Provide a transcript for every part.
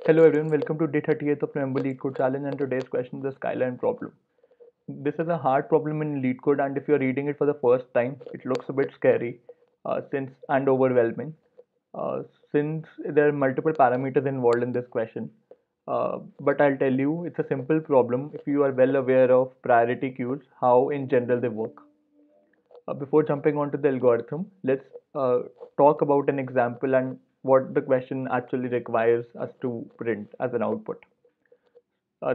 Hello everyone, welcome to day 38th of November Lead Code Challenge, and today's question is the skyline problem. This is a hard problem in Lead Code, and if you're reading it for the first time, it looks a bit scary since and overwhelming uh, since there are multiple parameters involved in this question. But I'll tell you, it's a simple problem if you are well aware of priority queues, how in general they work. Before jumping onto the algorithm, let's talk about an example and what the question actually requires us to print as an output.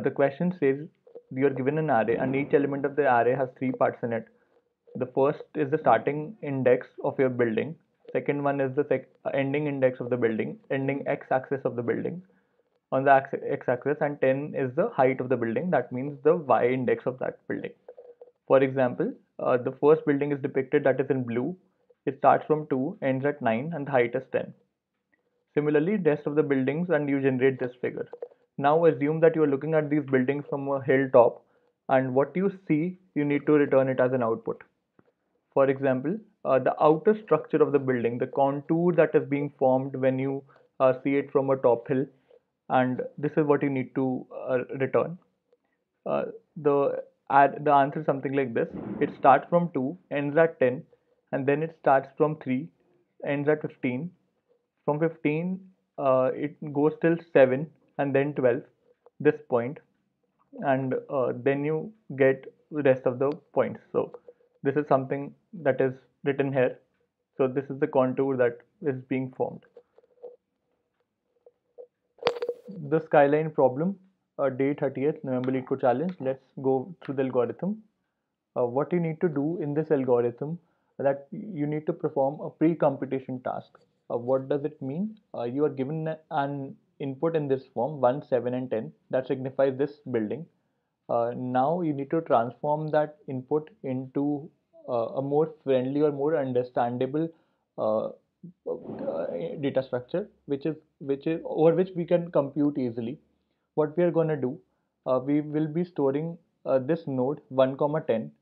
The question says you are given an array and each element of the array has three parts in it. The first is the starting index of your building. Second one is the ending index of the building, ending x-axis of the building on the x-axis, and 10 is the height of the building. That means the y-index of that building. For example, the first building is depicted that is in blue. It starts from 2, ends at 9, and the height is 10. Similarly, rest of the buildings, and you generate this figure. Now assume that you are looking at these buildings from a hilltop, and what you see, you need to return it as an output. For example, the outer structure of the building, the contour that is being formed when you see it from a top hill, and this is what you need to return. Uh, the answer is something like this. It starts from 2, ends at 10, and then it starts from 3, ends at 15. From 15, it goes till 7 and then 12, this point, and then you get the rest of the points. So this is something that is written here. So this is the contour that is being formed. The skyline problem, day 30th November Lead Code Challenge. Let's go through the algorithm. What you need to do in this algorithm, that you need to perform a pre-computation task. What does it mean? You are given an input in this form 1, 7 and 10 that signifies this building. Now you need to transform that input into a more friendly or more understandable uh, data structure, which is over which we can compute easily. What we are going to do, we will be storing this node 1 comma 10,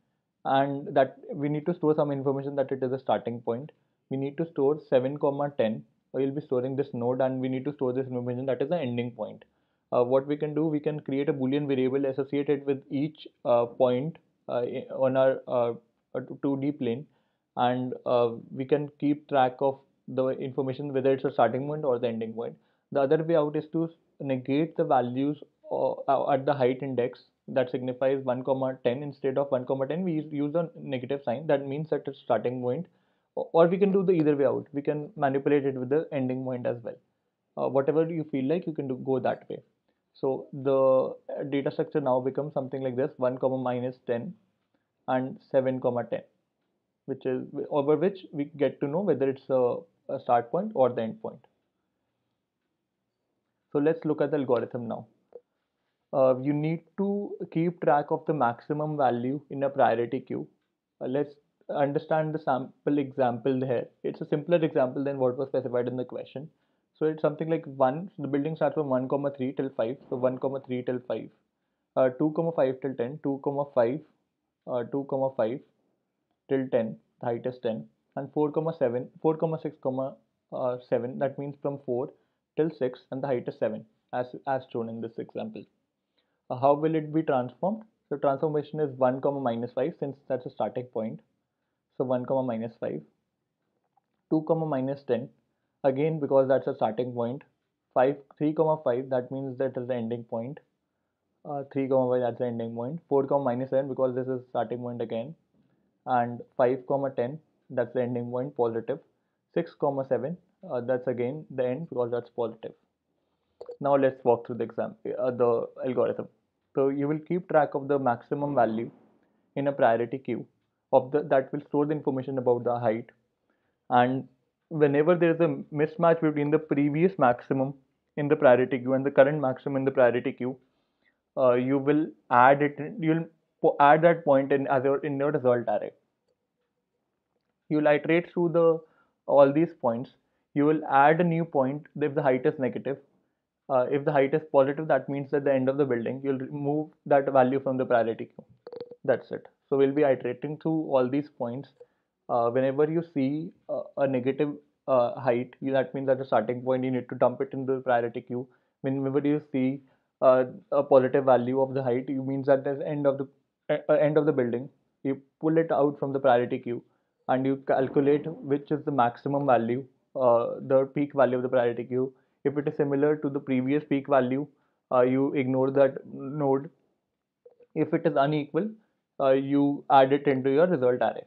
and that we need to store some information that it is a starting point. We need to store 7 comma 10. We'll be storing this node, and we need to store this information that is the ending point. What we can do, we can create a boolean variable associated with each point on our 2D plane, and we can keep track of the information whether it's a starting point or the ending point. The other way out is to negate the values at the height index that signifies 1 comma 10. Instead of 1 comma 10, we use a negative sign. That means that it's starting point. Or we can do the either way out. We can manipulate it with the ending point as well. Whatever you feel like, you can go that way. So the data structure now becomes something like this: 1 comma minus 10 and 7 comma 10, which is over which we get to know whether it's a start point or the end point. So let's look at the algorithm now. You need to keep track of the maximum value in a priority queue. Let's understand the sample example here. It's a simpler example than what was specified in the question. So it's something like 1, so the building starts from 1 comma 3 till 5, so 1 comma 3 till 5, 2 comma 5 till 10, 2 comma 5, 2 comma 5 till 10, the height is 10, and 4 comma 7, 4 comma 6 comma 7, that means from 4 till 6, and the height is 7, as shown in this example. How will it be transformed? So transformation is 1 comma minus 5, since that's a starting point. So 1 comma minus 5, 2 comma minus 10, again because that's a starting point. 5, 3 comma 5, that means that is the ending point. 3 comma 5, that's the ending point. 4 comma minus 7, because this is starting point again, and 5 comma 10, that's the ending point, positive. 6 comma 7, that's again the end because that's positive. Now let's walk through the the algorithm. So you will keep track of the maximum value in a priority queue of the that will store the information about the height, and whenever there is a mismatch between the previous maximum in the priority queue and the current maximum in the priority queue, you will add it. You'll add that point in your result array. You'll iterate through the all these points. You will add a new point if the height is negative. If the height is positive, that means at the end of the building, you'll remove that value from the priority queue. That's it. So we'll be iterating through all these points. Whenever you see a negative height, that means at the starting point, you need to dump it in the priority queue. Whenever you see a positive value of the height, it means that there's end of the building. You pull it out from the priority queue, and you calculate which is the maximum value, the peak value of the priority queue. If it is similar to the previous peak value, you ignore that node. If it is unequal, you add it into your result array.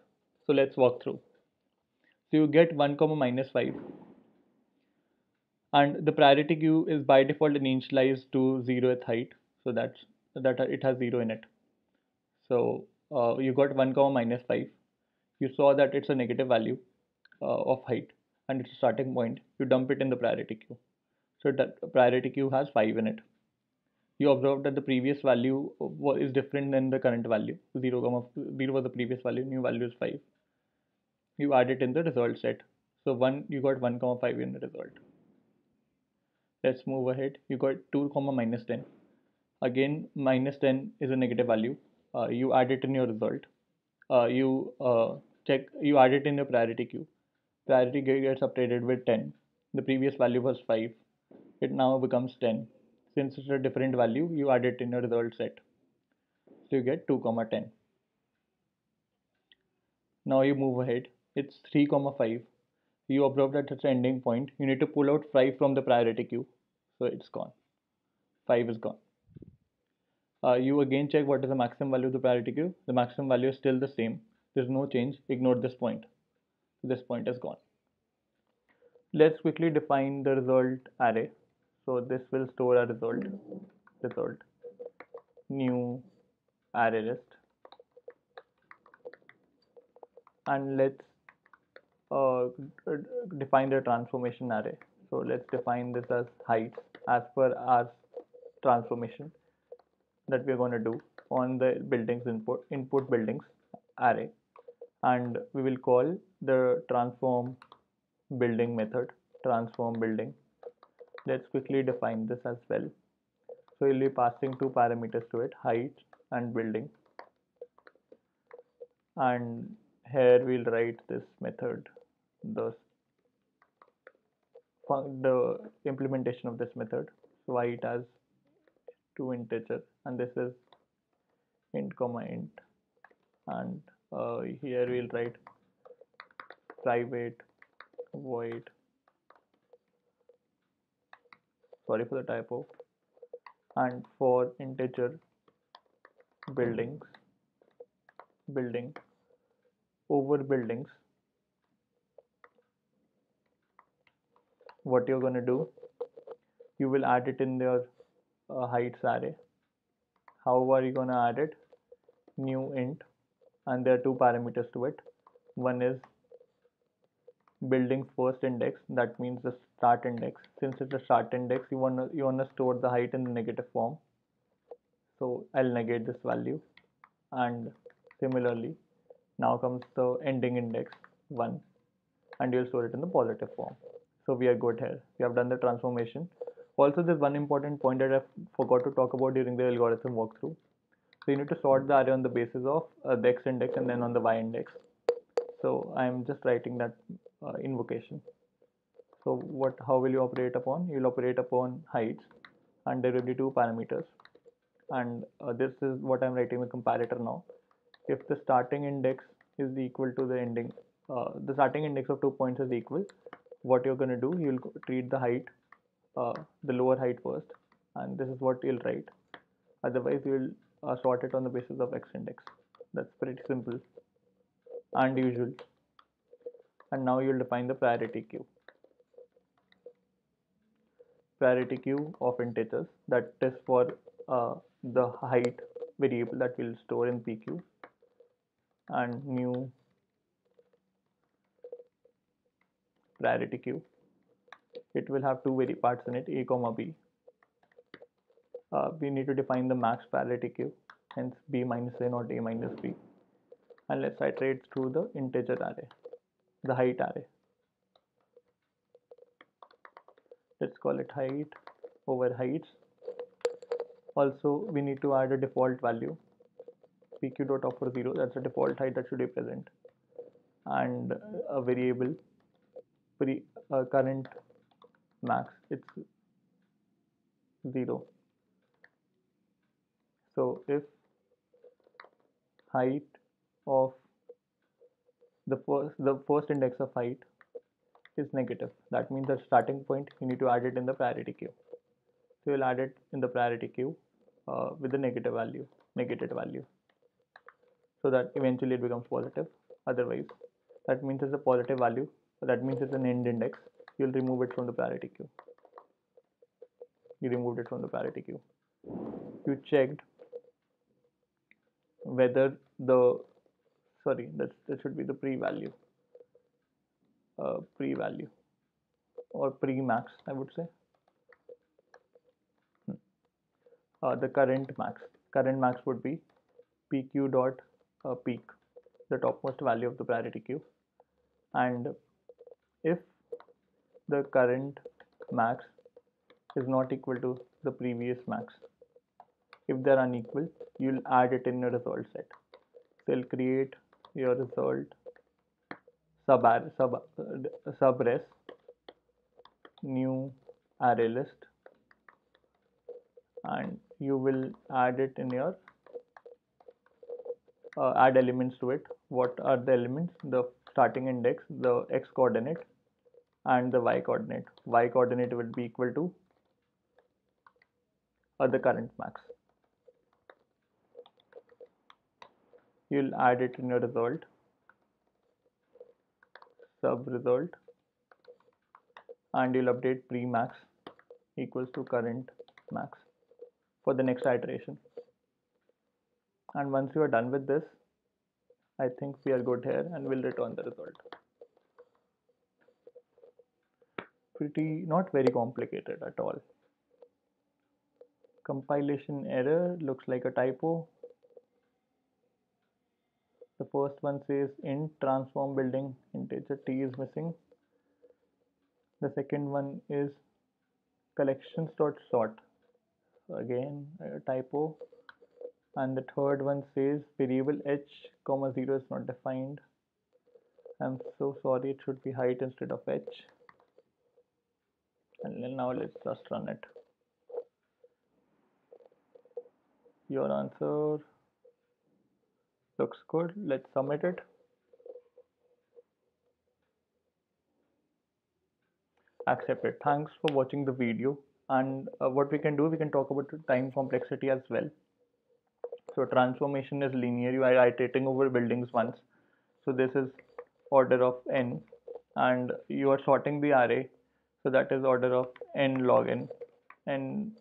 So let's walk through. So you get 1 comma minus 5, and the priority queue is by default initialized to 0th height, so that it has 0 in it. So you got 1 comma minus 5. You saw that it's a negative value of height, and it's a starting point. You dump it in the priority queue, so that priority queue has 5 in it. You observe that the previous value is different than the current value. 0 comma 0 was the previous value, new value is 5. You add it in the result set. So 1, you got 1 comma 5 in the result. Let's move ahead. You got 2 comma minus 10. Again, minus 10 is a negative value. You add it in your result. You add it in your priority queue. Priority queue gets updated with 10. The previous value was 5. It now becomes 10. Since it's a different value, you add it in your result set. So you get 2 comma 10. Now you move ahead. It's 3 comma 5. You observe that it's an ending point. You need to pull out 5 from the priority queue. So it's gone. 5 is gone. You again check what is the maximum value of the priority queue. The maximum value is still the same. There's no change. Ignore this point. This point is gone. Let's quickly define the result array. So this will store a result, new array list, and let's uh, define the transformation array. So let's define this as heights as per our transformation that we're going to do on the buildings input buildings array, and we will call the transform building method transform building. Let's quickly define this as well. So you'll be passing two parameters to it, height and building, and here we'll write this method, the the implementation of this method. So height as two integer, and this is int comma int, and here we'll write private void, sorry for the typo, and for integer buildings building over buildings, what you're going to do, you will add it in your heights array. How are you going to add it? New int, and there are two parameters to it. One is building's first index, that means the start index. Since it's a start index, you wanna store the height in the negative form, so I'll negate this value. And similarly, now comes the ending index 1, and you'll store it in the positive form. So we are good here. We have done the transformation. Also, there's one important point that I forgot to talk about during the algorithm walkthrough. So you need to sort the array on the basis of the x index and then on the y index. So I'm just writing that invocation. So how will you operate upon? You'll operate upon heights, and there will be two parameters. And this is what I'm writing the comparator now. If the starting index is equal to the ending, the starting index of 2 points is equal, what you're going to do, you'll treat the height, the lower height first, and this is what you'll write. Otherwise, you'll sort it on the basis of x index. That's pretty simple and usual. And now you'll define the priority queue. Priority queue of integers, that is for the height variable that we'll store in pq, and new priority queue. It will have two parts in it, a comma b. We need to define the max priority queue, hence b minus a, not a minus b. And let's iterate through the integer array, the height array. Let's call it height over heights. Also, we need to add a default value, pq.offer 0, that's the default height that should be present, and a variable, current max, it's, 0. So if height of the first index of height is negative, that means the starting point you need to add it in the priority queue. So you'll add it in the priority queue with the negative value, so that eventually it becomes positive. Otherwise, that means it's a positive value. That means it's an end index. You'll remove it from the priority queue. You removed it from the priority queue. You checked whether the sorry that should be the pre-value or pre-max, I would say. The current max would be pq dot peak, the topmost value of the priority queue. And if the current max is not equal to the previous max, if they're unequal, you'll add it in your result set. So you'll create your result subres new array list, and you will add it in your add elements to it. What are the elements? The starting index, the x coordinate, and the y coordinate. Y coordinate will be equal to the current max. You'll add it in your result sub result, and you'll update pre-max equals to current max for the next iteration. And once you are done with this, I think we are good here, and we'll return the result. Pretty not very complicated at all. Compilation error, looks like a typo. The first one says int transform building integer t is missing. The second one is collections.sort, again a typo. And the third one says variable h comma 0 is not defined. I'm so sorry, it should be height instead of h. And then now let's just run it. Your answer looks good. Let's submit it. Accepted. Thanks for watching the video. And what we can do, we can talk about time complexity as well. So transformation is linear. You are iterating over buildings once. So this is order of n, and you are sorting the array. So that is order of n log n, and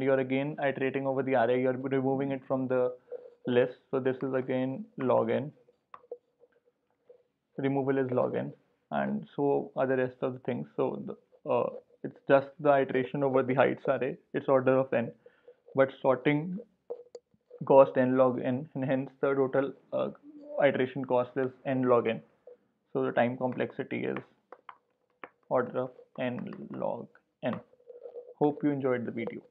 you're again iterating over the array. You're removing it from the list. So this is again log n. Removal is log n, and so are the rest of the things. So it's just the iteration over the heights array. It's order of n, but sorting cost n log n, and hence the total iteration cost is n log n. So the time complexity is order of n log n. Hope you enjoyed the video.